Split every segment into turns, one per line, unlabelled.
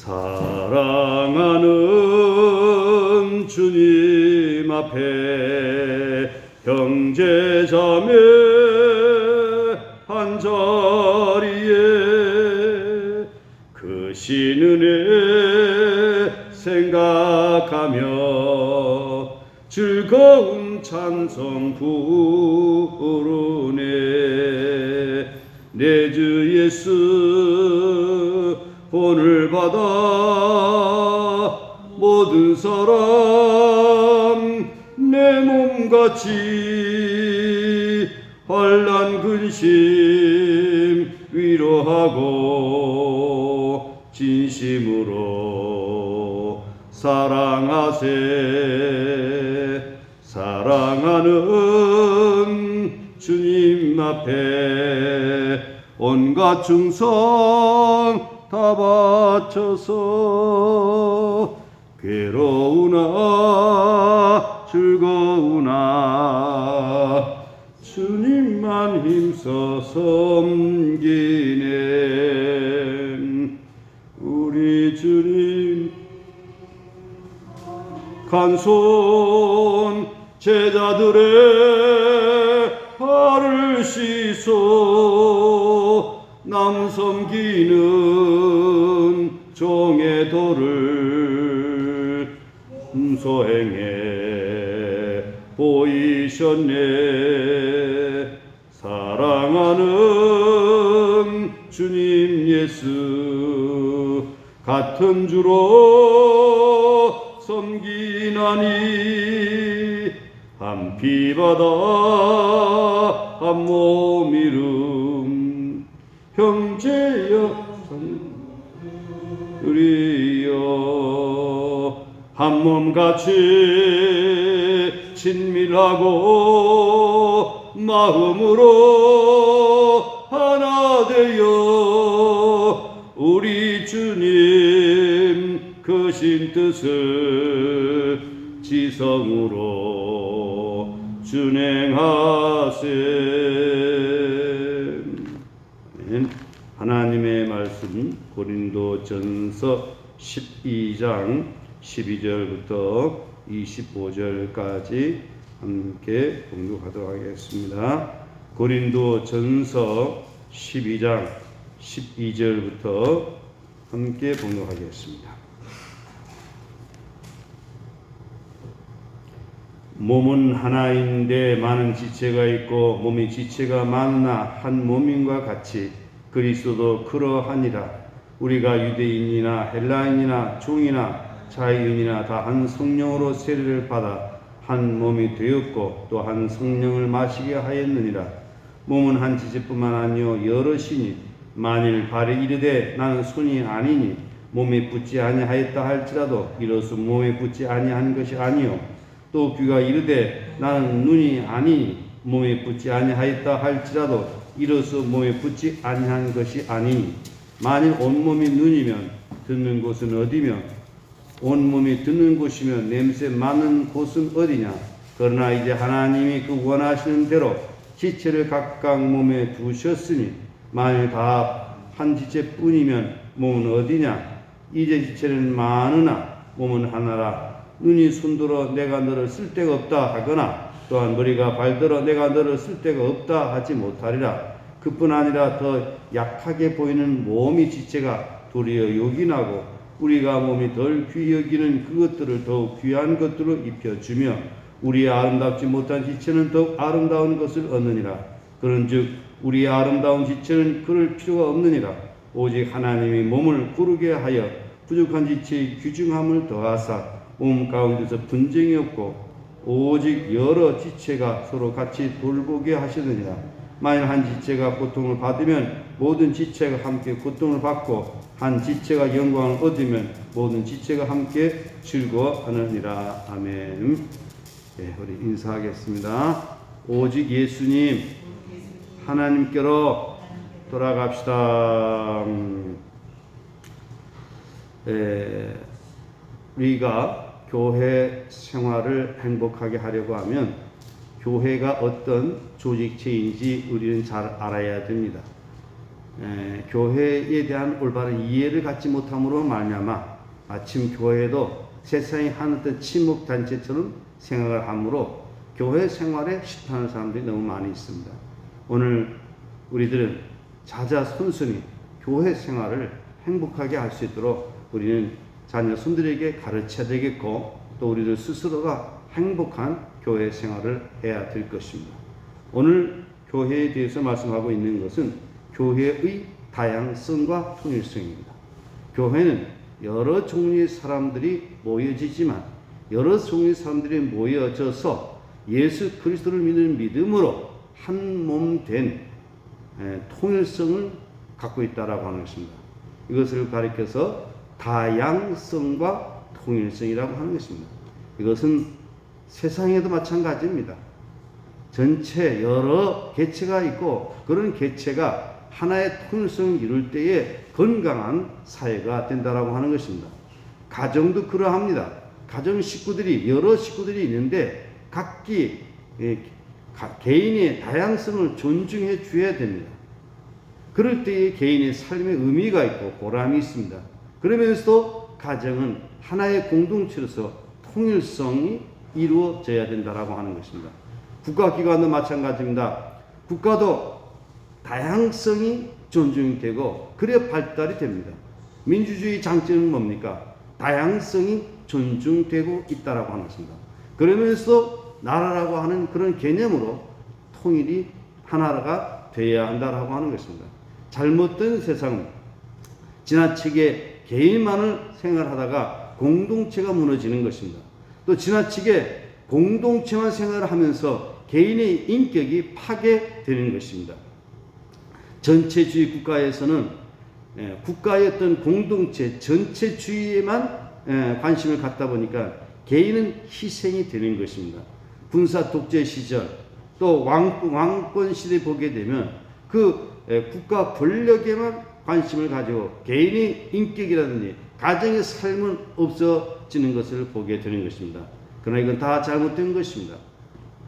사랑하는 주님 앞에 형제자매 한자리에 그 신은혜 생각하며 즐거운 찬송 부르네. 내 주 예수 본을 받아 모든 사람 내 몸같이 환난 근심 위로하고 진심으로 사랑하세. 사랑하는 주님 앞에 온갖 충성 다 바쳐서 괴로우나 즐거우나 주님만 힘써 섬기네. 우리 주님 간손 제자들의 발을 씻어 남 섬기는 종의 도를 소행해 보이셨네. 사랑하는 주님 예수 같은 주로 섬기나니 한 피바다 한 몸 이름 형제여 우리여 한 몸같이 친밀하고 마음으로 하나 되어 우리 주님 크신 뜻을 지성으로 준행하세. 하나님의 말씀 고린도전서 12장 12절부터 25절까지 함께 봉독하도록 하겠습니다. 고린도전서 12장 12절부터 함께 봉독하겠습니다. 몸은 하나인데 많은 지체가 있고 몸이 지체가 많으나 한 몸인과 같이 그리스도도 그러하니라. 우리가 유대인이나 헬라인이나 종이나 자유인이나 다 한 성령으로 세례를 받아 한 몸이 되었고 또 한 성령을 마시게 하였느니라. 몸은 한 지체뿐만 아니요 여럿이니 만일 발이 이르되 나는 손이 아니니 몸에 붙지 아니하였다 할지라도 이로써 몸에 붙지 아니한 것이 아니요 또 귀가 이르되 나는 눈이 아니니 몸에 붙지 아니하였다 할지라도 이로써 몸에 붙지 아니한 것이 아니니 만일 온몸이 눈이면 듣는 곳은 어디며 온몸이 듣는 곳이면 냄새 맡는 곳은 어디냐. 그러나 이제 하나님이 그 원하시는 대로 지체를 각각 몸에 두셨으니 만일 다 한 지체뿐이면 몸은 어디냐. 이제 지체는 많으나 몸은 하나라. 눈이 손들어 내가 너를 쓸데가 없다 하거나 또한 머리가 발들어 내가 너를 쓸데가 없다 하지 못하리라. 그뿐 아니라 더 약하게 보이는 몸이 지체가 도리어 요긴하고 우리가 몸이 덜 귀히 여기는 그것들을 더욱 귀한 것들로 입혀주며 우리의 아름답지 못한 지체는 더욱 아름다운 것을 얻느니라. 그런즉 우리의 아름다운 지체는 그럴 필요가 없느니라. 오직 하나님이 몸을 고르게 하여 부족한 지체의 귀중함을 더하사 몸 가운데서 분쟁이 없고 오직 여러 지체가 서로 같이 돌보게 하시느니라. 만일 한 지체가 고통을 받으면 모든 지체가 함께 고통을 받고 한 지체가 영광을 얻으면 모든 지체가 함께 즐거워하느니라. 아멘. 네, 우리 인사하겠습니다. 오직 예수님 하나님께로 돌아갑시다. 우리가 교회 생활을 행복하게 하려고 하면 교회가 어떤 조직체인지 우리는 잘 알아야 됩니다. 교회에 대한 올바른 이해를 갖지 못함으로 말미암아 마침 교회도 세상의 한 어떤 친목 단체처럼 생각을 하므로 교회 생활에 실패하는 사람들이 너무 많이 있습니다. 오늘 우리들은 자자손손이 교회 생활을 행복하게 할 수 있도록 우리는 자녀 손들에게 가르쳐야 되겠고, 또 우리들 스스로가 행복한 교회 생활을 해야 될 것입니다. 오늘 교회에 대해서 말씀하고 있는 것은 교회의 다양성과 통일성입니다. 교회는 여러 종류의 사람들이 모여지지만 여러 종류의 사람들이 모여져서 예수 그리스도를 믿는 믿음으로 한 몸 된 통일성을 갖고 있다라고 하는 것입니다. 이것을 가리켜서 다양성과 통일성이라고 하는 것입니다. 이것은 세상에도 마찬가지입니다. 전체 여러 개체가 있고 그런 개체가 하나의 통일성을 이룰 때에 건강한 사회가 된다라고 하는 것입니다. 가정도 그러합니다. 가정 식구들이 여러 식구들이 있는데 각기 개인의 다양성을 존중해 줘야 됩니다. 그럴 때에 개인의 삶의 의미가 있고 보람이 있습니다. 그러면서도 가정은 하나의 공동체로서 통일성이 이루어져야 된다라고 하는 것입니다. 국가기관도 마찬가지입니다. 국가도 다양성이 존중되고 그래야 발달이 됩니다. 민주주의 장점은 뭡니까? 다양성이 존중되고 있다라고 하는 것입니다. 그러면서 나라라고 하는 그런 개념으로 통일이 하나가 되어야 한다라고 하는 것입니다. 잘못된 세상은 지나치게 개인만을 생각하다가 공동체가 무너지는 것입니다. 또 지나치게 공동체만 생각을 하면서 개인의 인격이 파괴되는 것입니다. 전체주의 국가에서는 국가의 어떤 공동체 전체주의에만 관심을 갖다 보니까 개인은 희생이 되는 것입니다. 군사 독재 시절 또 왕권 시대 보게 되면 그 국가 권력에만 관심을 가지고 개인의 인격이라든지 가정의 삶은 없어지는 것을 보게 되는 것입니다. 그러나 이건 다 잘못된 것입니다.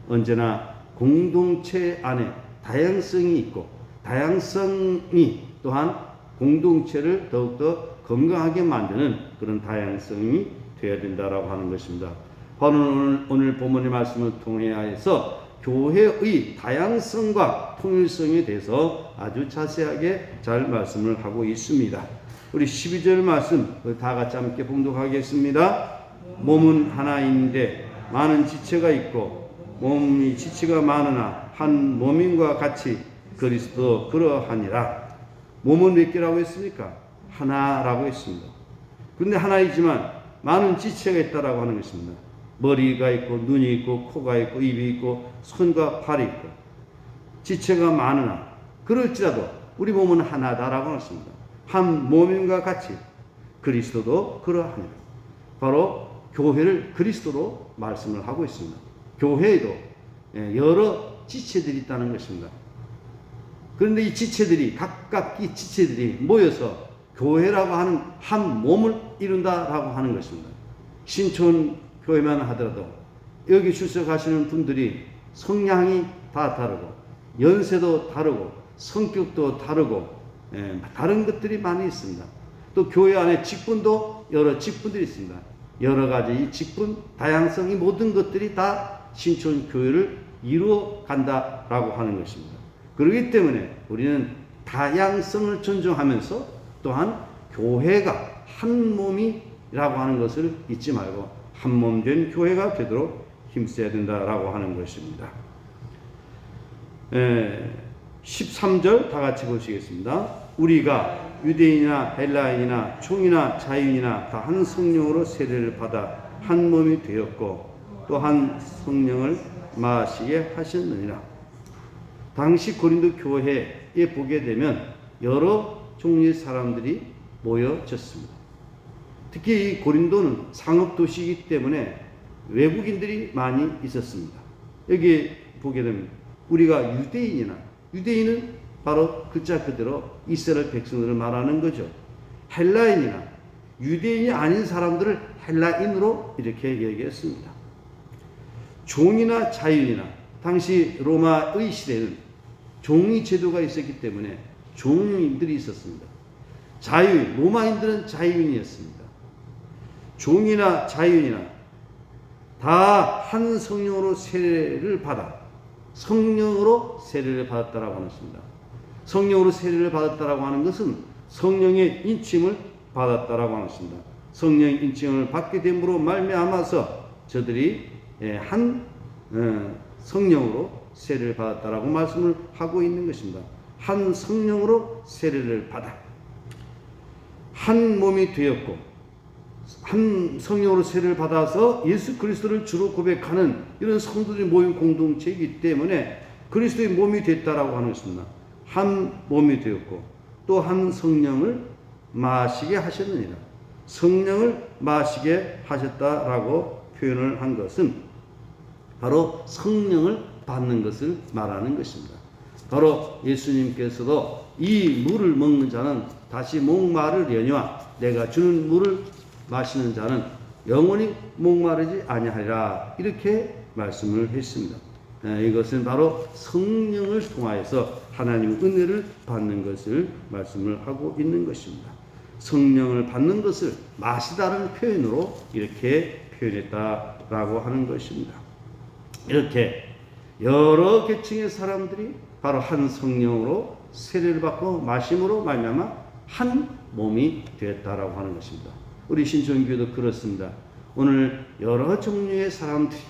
언제나 공동체 안에 다양성이 있고 다양성이 또한 공동체를 더욱더 건강하게 만드는 그런 다양성이 되어야 된다라고 하는 것입니다. 바로 오늘 본문의 말씀을 통해서 교회의 다양성과 통일성에 대해서 아주 자세하게 잘 말씀을 하고 있습니다. 우리 12절 말씀 다 같이 함께 봉독하겠습니다. 몸은 하나인데 많은 지체가 있고 몸이 지체가 많으나 한 몸인과 같이 그리스도 그러하니라. 몸은 몇 개라고 했습니까? 하나라고 했습니다. 그런데 하나이지만 많은 지체가 있다라고 하는 것입니다. 머리가 있고 눈이 있고 코가 있고 입이 있고 손과 팔이 있고 지체가 많으나 그럴지라도 우리 몸은 하나다라고 했습니다. 한 몸인과 같이 그리스도도 그러하니라. 바로 교회를 그리스도로 말씀을 하고 있습니다. 교회에도 여러 지체들이 있다는 것입니다. 그런데 이 지체들이 각각 이 지체들이 모여서 교회라고 하는 한 몸을 이룬다라고 하는 것입니다. 신촌 교회만 하더라도 여기 출석하시는 분들이 성향이 다 다르고 연세도 다르고 성격도 다르고 다른 것들이 많이 있습니다. 또 교회 안에 직분도 여러 직분들이 있습니다. 여러 가지 이 직분, 다양성 이 모든 것들이 다 신촌 교회를 이루어 간다라고 하는 것입니다. 그렇기 때문에 우리는 다양성을 존중하면서 또한 교회가 한 몸이라고 하는 것을 잊지 말고 한 몸 된 교회가 되도록 힘써야 된다라고 하는 것입니다. 13절 다 같이 보시겠습니다. 우리가 유대인이나 헬라인이나 총이나 자유인이나 다 한 성령으로 세례를 받아 한 몸이 되었고 또 한 성령을 마시게 하셨느니라. 당시 고린도 교회에 보게 되면 여러 종류의 사람들이 모여졌습니다. 특히 이 고린도는 상업도시이기 때문에 외국인들이 많이 있었습니다. 여기 보게 되면 우리가 유대인은 바로 글자 그대로 이스라엘 백성들을 말하는 거죠. 헬라인이나 유대인이 아닌 사람들을 헬라인으로 이렇게 얘기했습니다. 종이나 자유인이나 당시 로마의 시대는 종이 제도가 있었기 때문에 종들이 있었습니다. 로마인들은 자유인이었습니다. 종이나 자유인이나 다 한 성령으로 세례를 받아 성령으로 세례를 받았다라고 하는 것입니다. 성령으로 세례를 받았다라고 하는 것은 성령의 인침을 받았다라고 하는 것입니다. 성령의 인침을 받게 됨으로 말미암아서 저들이 한 성령으로 세례를 받았다라고 말씀을 하고 있는 것입니다. 한 성령으로 세례를 받아 한 몸이 되었고 한 성령으로 세례를 받아서 예수 그리스도를 주로 고백하는 이런 성도들이 모인 공동체이기 때문에 그리스도의 몸이 됐다라고 하는 것입니다. 한 몸이 되었고 또 한 성령을 마시게 하셨느니라. 성령을 마시게 하셨다라고 표현을 한 것은 바로 성령을 받는 것을 말하는 것입니다. 바로 예수님께서도 이 물을 먹는 자는 다시 목마르려니와 내가 주는 물을 마시는 자는 영원히 목마르지 아니하리라 이렇게 말씀을 했습니다. 이것은 바로 성령을 통하여서 하나님의 은혜를 받는 것을 말씀을 하고 있는 것입니다. 성령을 받는 것을 마시다는 표현으로 이렇게 표현했다라고 하는 것입니다. 이렇게 여러 계층의 사람들이 바로 한 성령으로 세례를 받고 마심으로 말미암아 한 몸이 되었다라고 하는 것입니다. 우리 신천교회도 그렇습니다. 오늘 여러 종류의 사람들이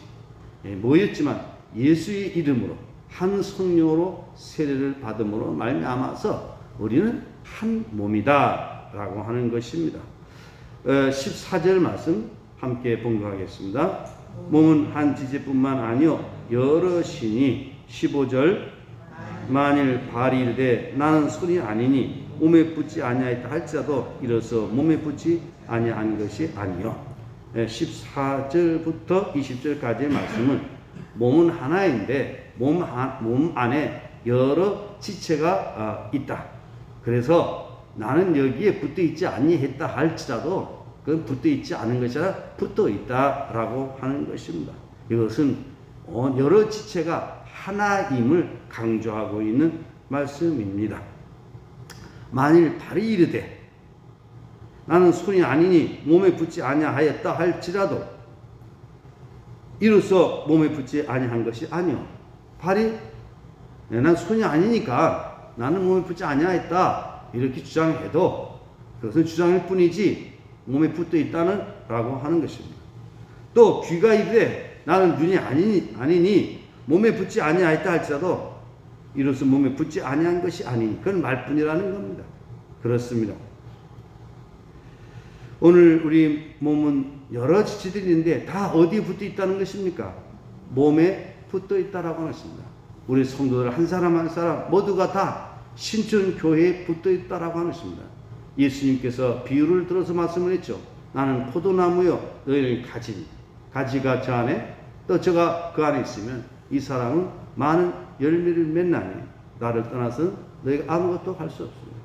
모였지만 예수의 이름으로 한 성령으로 세례를 받음으로 말미암아서 우리는 한 몸이다라고 하는 것입니다. 14절 말씀 함께 봉독하겠습니다. 몸은 한 지체뿐만 아니요 여럿이니 15절 만일 발이 이르되 나는 손이 아니니 몸에 붙지 아니하였다 할지라도 이로써 몸에 붙지 아니한 것이 아니요. 14절부터 20절까지의 말씀은 몸은 하나인데 몸 안에 여러 지체가 있다. 그래서 나는 여기에 붙어 있지 아니했다 할지라도 그건 붙어 있지 않은 것이 아니라 붙어 있다라고 하는 것입니다. 이것은 여러 지체가 하나임을 강조하고 있는 말씀입니다. 만일 발이 이르되 나는 손이 아니니 몸에 붙지 아니하였다 할지라도 이로써 몸에 붙지 아니한 것이 아니요. 발이 난 손이 아니니까 나는 몸에 붙지 아니하였다 이렇게 주장해도 그것은 주장일 뿐이지 몸에 붙어 있다는 라고 하는 것입니다. 또 귀가 이르되 나는 눈이 아니니 몸에 붙지 아니하였다 할지라도 이로써 몸에 붙지 아니한 것이 아니니 그건 말뿐이라는 겁니다. 그렇습니다. 오늘 우리 몸은 여러 지체들이 있는데 다 어디에 붙어 있다는 것입니까? 몸에 붙어 있다라고 하는 것입니다. 우리 성도들 한 사람 한 사람 모두가 다 신천교회에 붙어 있다라고 하는 것입니다. 예수님께서 비유를 들어서 말씀을 했죠. 나는 포도나무요 너희는 가지니 가지가 저 안에 또 저가 그 안에 있으면 이 사람은 많은 열매를 맺나니 나를 떠나서는 너희가 아무것도 할 수 없습니다.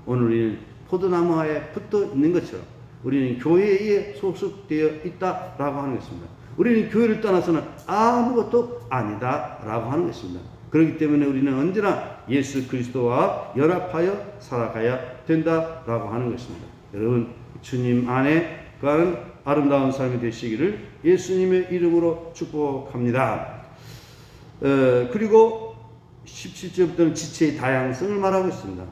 오늘 우리는 포도나무에 붙어 있는 것처럼 우리는 교회에 소속되어 있다라고 하는 것입니다. 우리는 교회를 떠나서는 아무것도 아니다라고 하는 것입니다. 그렇기 때문에 우리는 언제나 예수 그리스도와 연합하여 살아가야 된다라고 하는 것입니다. 여러분 주님 안에 거하는 아름다운 삶이 되시기를 예수님의 이름으로 축복합니다. 그리고 17절부터는 지체의 다양성을 말하고 있습니다.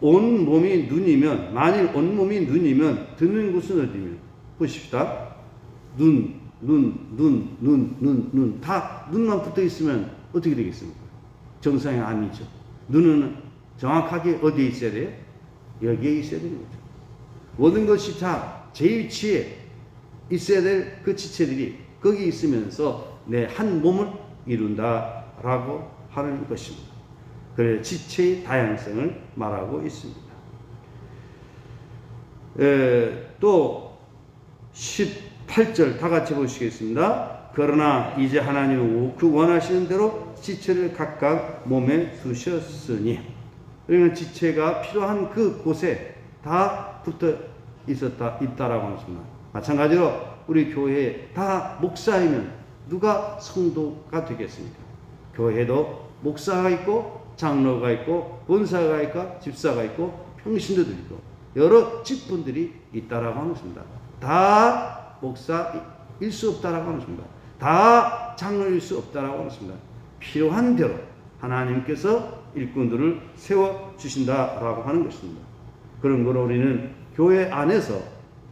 온 몸이 눈이면 만일 온 몸이 눈이면 듣는 곳은 어디며 보십시다. 눈 다 눈만 붙어 있으면 어떻게 되겠습니까? 정상이 아니죠. 눈은 정확하게 어디에 있어야 돼요? 여기에 있어야 되는 거죠. 모든 것이 다 제 위치에 있어야 될 그 지체들이 거기 있으면서 내 한 몸을 이룬다라고 하는 것입니다. 그래서 지체의 다양성을 말하고 있습니다. 또 18절 다 같이 보시겠습니다. 그러나 이제 하나님은 그 원하시는 대로 지체를 각각 몸에 두셨으니 그러면 지체가 필요한 그 곳에 다 붙어 있다라고 하십니다. 마찬가지로 우리 교회에 다 목사이면 누가 성도가 되겠습니까? 교회도 목사가 있고 장로가 있고 권사가 있고 집사가 있고 평신도들이 있고 여러 직분들이 있다라고 하는 것입니다. 다 목사일 수 없다라고 하는 것입니다. 다 장로일 수 없다라고 하는 것입니다. 필요한 대로 하나님께서 일꾼들을 세워주신다라고 하는 것입니다. 그런 거로 우리는 교회 안에서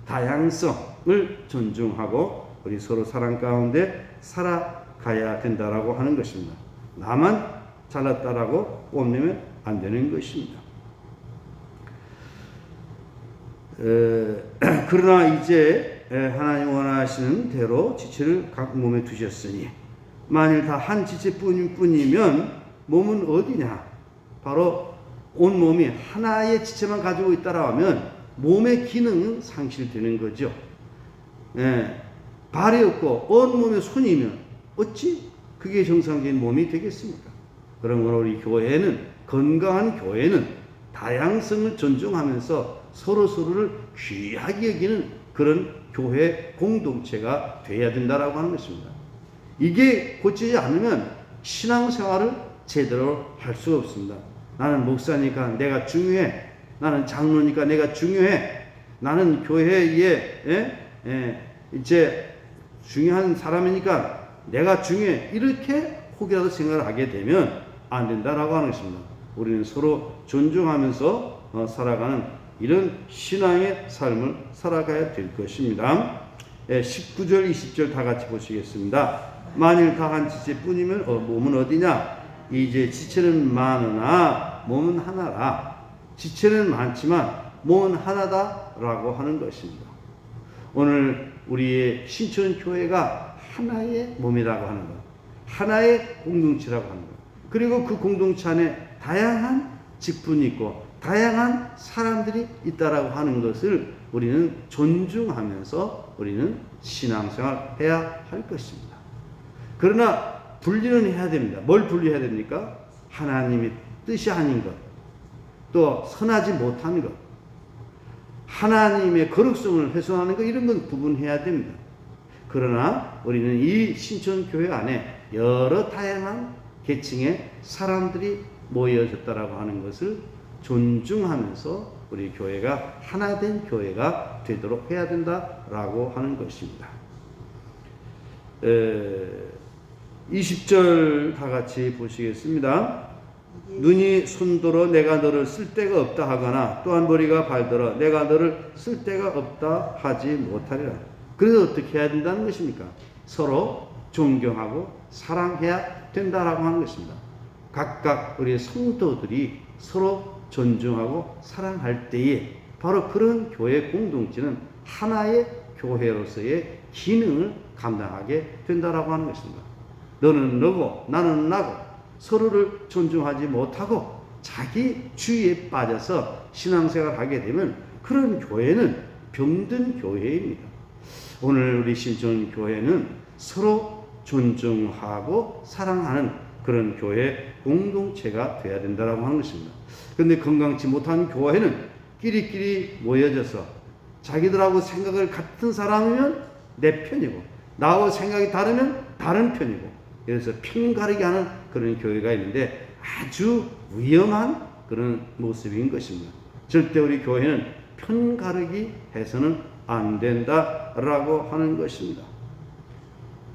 다양성을 존중하고 우리 서로 사랑 가운데 살아가야 된다라고 하는 것입니다. 나만 잘났다라고 뽐내면 안 되는 것입니다. 그러나 이제 하나님 원하시는 대로 지체를 각 몸에 두셨으니 만일 다 한 지체뿐이면 몸은 어디냐? 바로 온 몸이 하나의 지체만 가지고 있다라 하면 몸의 기능은 상실되는 거죠. 발이 없고 온 몸에 손이면 어찌 그게 정상적인 몸이 되겠습니까? 그러므로 우리 교회는, 건강한 교회는 다양성을 존중하면서 서로서로를 귀하게 여기는 그런 교회 공동체가 되어야 된다라고 하는 것입니다. 이게 고치지 않으면 신앙생활을 제대로 할 수가 없습니다. 나는 목사니까 내가 중요해. 나는 장로니까 내가 중요해. 나는 교회에 이제 중요한 사람이니까 내가 중요해. 이렇게 혹이라도 생각을 하게 되면 안 된다라고 하는 것입니다. 우리는 서로 존중하면서 살아가는 이런 신앙의 삶을 살아가야 될 것입니다. 19절 20절 다 같이 보시겠습니다. 만일 다 한 지체뿐이면 몸은 어디냐? 이제 지체는 많으나 몸은 하나라. 지체는 많지만 몸은 하나다라고 하는 것입니다. 오늘 우리의 신천교회가 하나의 몸이라고 하는 것, 하나의 공동체라고 하는 것, 그리고 그 공동체 안에 다양한 직분이 있고 다양한 사람들이 있다라고 하는 것을 우리는 존중하면서 우리는 신앙생활 해야 할 것입니다. 그러나 분리는 해야 됩니다. 뭘 분리해야 됩니까? 하나님의 뜻이 아닌 것, 또 선하지 못한 것, 하나님의 거룩성을 훼손하는 것, 이런 건 구분해야 됩니다. 그러나 우리는 이 신천교회 안에 여러 다양한 계층의 사람들이 모여졌다라고 하는 것을 존중하면서 우리 교회가 하나된 교회가 되도록 해야 된다라고 하는 것입니다. 20절 다 같이 보시겠습니다. 눈이 손들어 내가 너를 쓸 데가 없다 하거나 또한 머리가 발들어 내가 너를 쓸 데가 없다 하지 못하리라. 그래서 어떻게 해야 된다는 것입니까? 서로 존경하고 사랑해야 된다라고 하는 것입니다. 각각 우리 성도들이 서로 존중하고 사랑할 때에 바로 그런 교회 공동체는 하나의 교회로서의 기능을 감당하게 된다라고 하는 것입니다. 너는 너고 나는 나고 서로를 존중하지 못하고 자기 주의에 빠져서 신앙생활을 하게 되면 그런 교회는 병든 교회입니다. 오늘 우리 신천교회는 서로 존중하고 사랑하는 그런 교회 공동체가 되어야 된다고 하는 것입니다. 그런데 건강치 못한 교회는 끼리끼리 모여져서 자기들하고 생각을 같은 사람이면 내 편이고 나와 생각이 다르면 다른 편이고, 그래서 편 가르게 하는 그런 교회가 있는데 아주 위험한 그런 모습인 것입니다. 절대 우리 교회는 편 가르기 해서는 안 된다라고 하는 것입니다.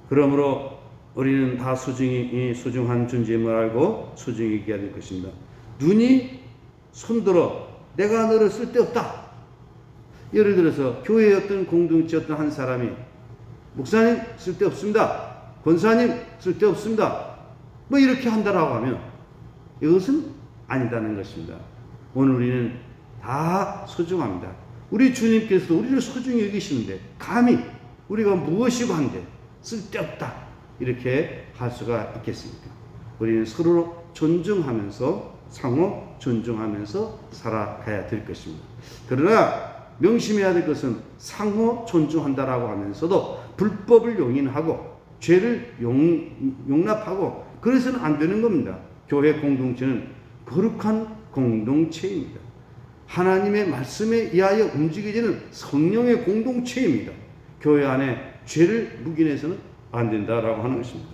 그러므로 우리는 다 소중한 존재임을 알고 소중히 얘기해야 될 것입니다. 눈이 손들어 내가 너를 쓸데없다. 예를 들어서 교회의 어떤 공동체 어떤 한 사람이 목사님 쓸데없습니다. 권사님 쓸데없습니다. 뭐 이렇게 한다라고 하면 이것은 아니다는 것입니다. 오늘 우리는 다 소중합니다. 우리 주님께서도 우리를 소중히 여기시는데 감히 우리가 무엇이고 한데 쓸데없다 이렇게 할 수가 있겠습니까? 우리는 서로 존중하면서 상호 존중하면서 살아가야 될 것입니다. 그러나 명심해야 될 것은 상호 존중한다라고 하면서도 불법을 용인하고 죄를 용납하고 그래서는 안 되는 겁니다. 교회 공동체는 거룩한 공동체입니다. 하나님의 말씀에 의하여 움직여지는 성령의 공동체입니다. 교회 안에 죄를 묵인해서는 안 된다라고 하는 것입니다.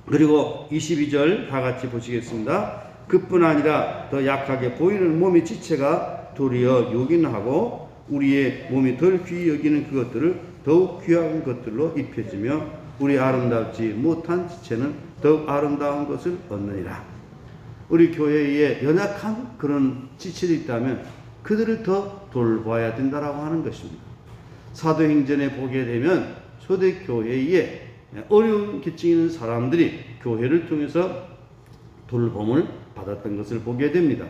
그리고 22절 다 같이 보시겠습니다. 그뿐 아니라 더 약하게 보이는 몸의 지체가 도리어 요긴하고 우리의 몸이 덜 귀히 여기는 그것들을 더욱 귀한 것들로 입혀지며 우리 아름답지 못한 지체는 더욱 아름다운 것을 얻느니라. 우리 교회에 연약한 그런 지체들이 있다면 그들을 더 돌봐야 된다라고 하는 것입니다. 사도행전에 보게 되면 초대교회에 어려운 계층 있는 사람들이 교회를 통해서 돌봄을 받았던 것을 보게 됩니다.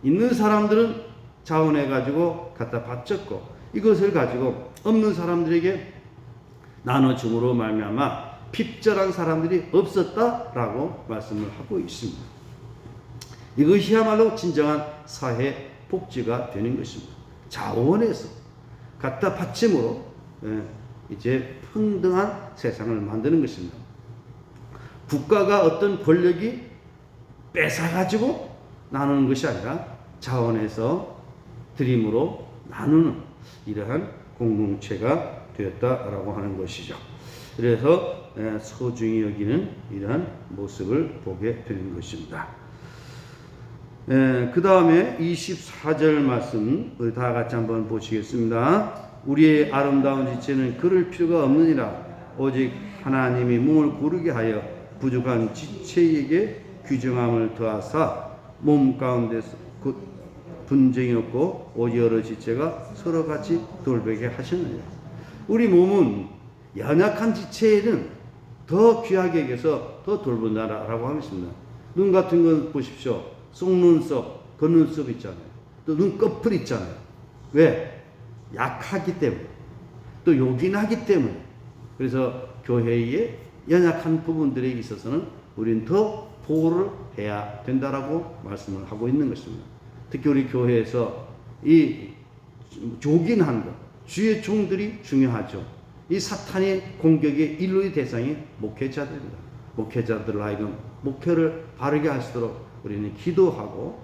있는 사람들은 자원해 가지고 갖다 바쳤고 이것을 가지고 없는 사람들에게 나눠줌으로 말미암아 핍절한 사람들이 없었다라고 말씀을 하고 있습니다. 이것이야말로 진정한 사회 복지가 되는 것입니다. 자원해서 갖다 바침으로 이제 평등한 세상을 만드는 것입니다. 국가가 어떤 권력이 뺏어가지고 나누는 것이 아니라 자원해서 드림으로 나누는 이러한 공동체가 되었다라고 하는 것이죠. 그래서 소중히 여기는 이러한 모습을 보게 되는 것입니다. 그 다음에 24절 말씀 우리 다 같이 한번 보시겠습니다. 우리의 아름다운 지체는 그럴 필요가 없느니라. 오직 하나님이 몸을 고르게 하여 부족한 지체에게 규정함을 더하사 몸 가운데서 분쟁이 없고 오직 여러 지체가 서로 같이 돌보게 하셨느니라. 우리 몸은 연약한 지체에는 더 귀하게 여겨서 더 돌본다라고 하겠습니다. 눈 같은 건 보십시오. 속눈썹, 겉눈썹 있잖아요. 또 눈꺼풀 있잖아요. 왜? 약하기 때문에. 또 요긴하기 때문에. 그래서 교회의 연약한 부분들에 있어서는 우리는 더 보호를 해야 된다라고 말씀을 하고 있는 것입니다. 특히 우리 교회에서 이 요긴한 것, 주의 종들이 중요하죠. 이 사탄의 공격의 일로의 대상이 목회자들입니다. 목회자들 하여금 목회를 바르게 할 수 있도록 우리는 기도하고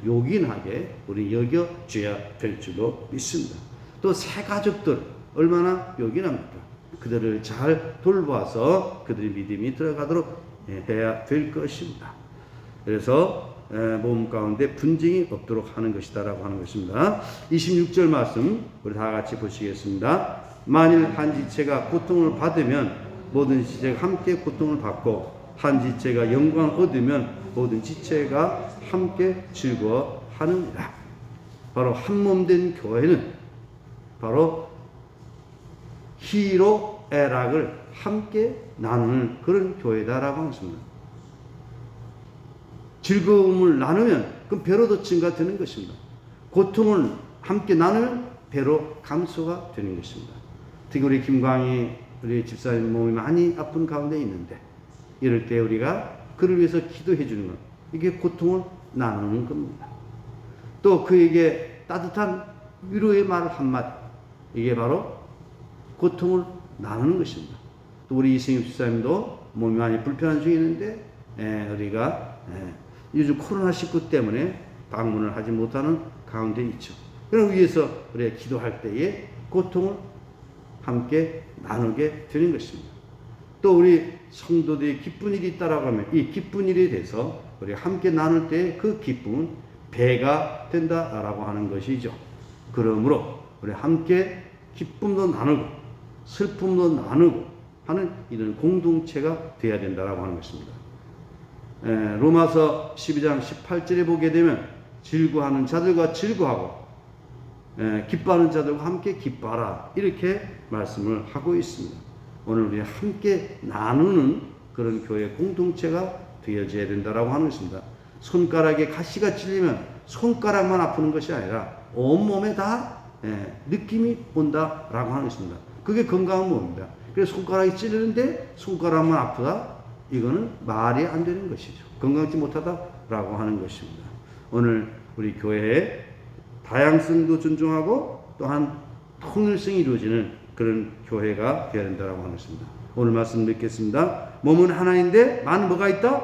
요긴하게 우리 여겨줘야 될 줄로 믿습니다. 또 새 가족들 얼마나 요긴합니까? 그들을 잘 돌봐서 그들의 믿음이 들어가도록 해야 될 것입니다. 그래서 몸 가운데 분쟁이 없도록 하는 것이다라고 하는 것입니다. 26절 말씀 우리 다 같이 보시겠습니다. 만일 한 지체가 고통을 받으면 모든 지체가 함께 고통을 받고 한 지체가 영광을 얻으면 모든 지체가 함께 즐거워하느니라. 바로 한 몸 된 교회는 바로 희로애락을 함께 나누는 그런 교회다라고 하십니다. 즐거움을 나누면 그럼 배로 더 증가되는 것입니다. 고통을 함께 나누면 배로 감소가 되는 것입니다. 특히 우리 김광희 우리 집사님 몸이 많이 아픈 가운데 있는데 이럴 때 우리가 그를 위해서 기도해 주는 것, 이게 고통을 나누는 겁니다. 또 그에게 따뜻한 위로의 말 한마디, 이게 바로 고통을 나누는 것입니다. 또 우리 이승엽 집사님도 몸이 많이 불편한 중에 있는데 우리가 요즘 코로나19 때문에 방문을 하지 못하는 가운데 있죠. 그런 위해서 우리가 기도할 때에 고통을 함께 나누게 되는 것입니다. 또 우리 성도들이 기쁜 일이 있다라고 하면 이 기쁜 일에 대해서 우리 함께 나눌 때 그 기쁨은 배가 된다라고 하는 것이죠. 그러므로 우리 함께 기쁨도 나누고 슬픔도 나누고 하는 이런 공동체가 되어야 된다라고 하는 것입니다. 로마서 12장 18절에 보게 되면 즐거워하는 자들과 즐거워하고 기뻐하는 자들과 함께 기뻐하라 이렇게 말씀을 하고 있습니다. 오늘 우리 함께 나누는 그런 교회 공동체가 되어져야 된다라고 하는 것입니다. 손가락에 가시가 찔리면 손가락만 아프는 것이 아니라 온몸에 다 느낌이 온다라고 하는 것입니다. 그게 건강한 몸입니다. 그래서 손가락이 찔리는데 손가락만 아프다? 이거는 말이 안 되는 것이죠. 건강하지 못하다라고 하는 것입니다. 오늘 우리 교회의 다양성도 존중하고 또한 통일성이 이루어지는 그런 교회가 되어야 된다고 하는 것입니다. 오늘 말씀 듣겠습니다. 몸은 하나인데 많은 뭐가 있다?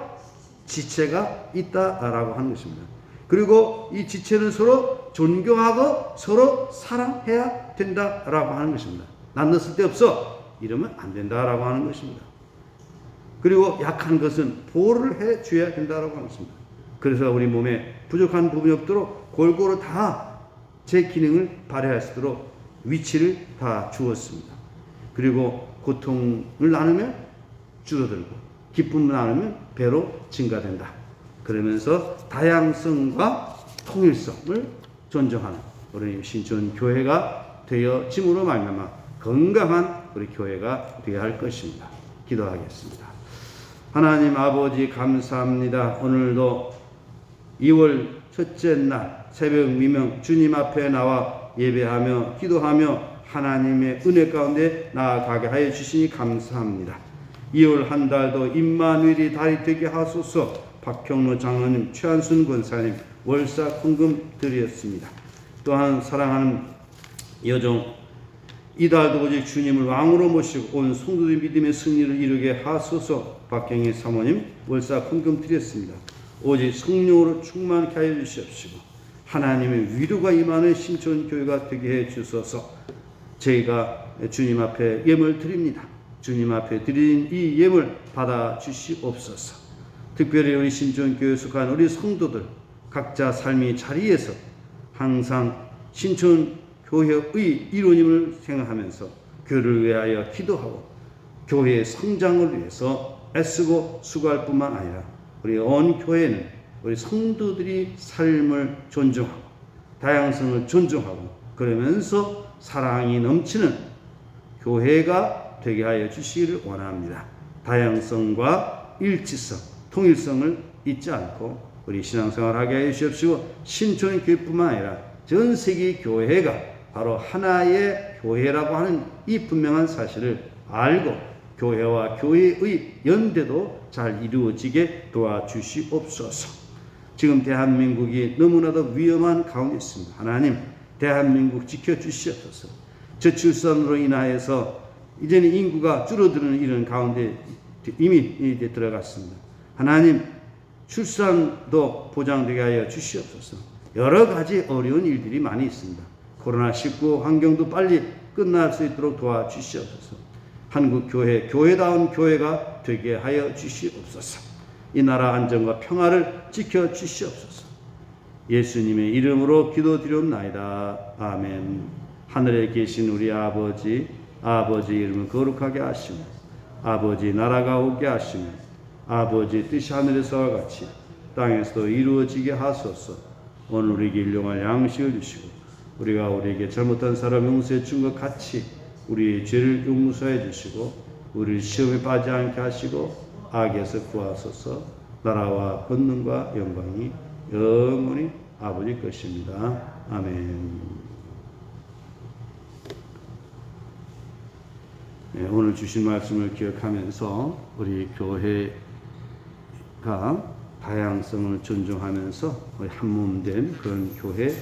지체가 있다라고 하는 것입니다. 그리고 이 지체는 서로 존경하고 서로 사랑해야 된다라고 하는 것입니다. 난 너 쓸데없어 이러면 안 된다라고 하는 것입니다. 그리고 약한 것은 보호를 해 줘야 된다라고 하십니다. 그래서 우리 몸에 부족한 부분이 없도록 골고루 다 제 기능을 발휘할 수 있도록 위치를 다 주었습니다. 그리고 고통을 나누면 줄어들고 기쁨을 나누면 배로 증가된다. 그러면서 다양성과 통일성을 존중하는 우리 신촌교회가 되어짐으로 말미암아 건강한 우리 교회가 되어야 할 것입니다. 기도하겠습니다. 하나님 아버지 감사합니다. 오늘도 2월 첫째 날 새벽 미명 주님 앞에 나와 예배하며 기도하며 하나님의 은혜 가운데 나아가게 하여 주시니 감사합니다. 2월 한 달도 임마누엘이 달이 되게 하소서. 박형로 장로님, 최한순 권사님 월사 헌금 드렸습니다. 또한 사랑하는 여종 이달도 오직 주님을 왕으로 모시고 온 성도들의 믿음의 승리를 이루게 하소서. 박경희 사모님 월사 헌금 드렸습니다. 오직 성령으로 충만케 하여 주시옵시고 하나님의 위로가 임하는 신촌교회가 되게 해 주소서. 저희가 주님 앞에 예물 드립니다. 주님 앞에 드린 이 예물 받아 주시옵소서. 특별히 우리 신촌교회에 속한 우리 성도들 각자 삶의 자리에서 항상 신촌교회의 이루님을 생각하면서 교회를 위하여 기도하고 교회의 성장을 위해서 애쓰고 수고할 뿐만 아니라 우리 온 교회는 우리 성도들이 삶을 존중하고 다양성을 존중하고 그러면서 사랑이 넘치는 교회가 되게 하여 주시기를 원합니다. 다양성과 일치성, 통일성을 잊지 않고 우리 신앙생활하게 하여 주시옵시고 신촌교회뿐만 아니라 전 세계 교회가 바로 하나의 교회라고 하는 이 분명한 사실을 알고 교회와 교회의 연대도 잘 이루어지게 도와주시옵소서. 지금 대한민국이 너무나도 위험한 가운데 있습니다. 하나님, 대한민국 지켜주시옵소서. 저출산으로 인하여서 이제는 인구가 줄어드는 이런 가운데 이미 들어갔습니다. 하나님, 출산도 보장되게 하여 주시옵소서. 여러 가지 어려운 일들이 많이 있습니다. 코로나19 환경도 빨리 끝날 수 있도록 도와주시옵소서. 한국 교회, 교회다운 교회가 되게 하여 주시옵소서. 이 나라 안정과 평화를 지켜 주시옵소서. 예수님의 이름으로 기도드렸나이다. 아멘. 하늘에 계신 우리 아버지, 아버지 이름을 거룩하게 하시며 아버지 나라가 오게 하시며 아버지 뜻이 하늘에서와 같이 땅에서도 이루어지게 하소서. 오늘 우리에게 일용할 양식을 주시고 우리가 우리에게 잘못한 사람 용서해 준 것 같이 우리의 죄를 용서해 주시고 우리를 시험에 빠지지 않게 하시고 악에서 구하소서. 나라와 권능과 영광이 영원히 아버지 것입니다. 아멘. 네, 오늘 주신 말씀을 기억하면서 우리 교회가 다양성을 존중하면서 한 몸 된 그런 교회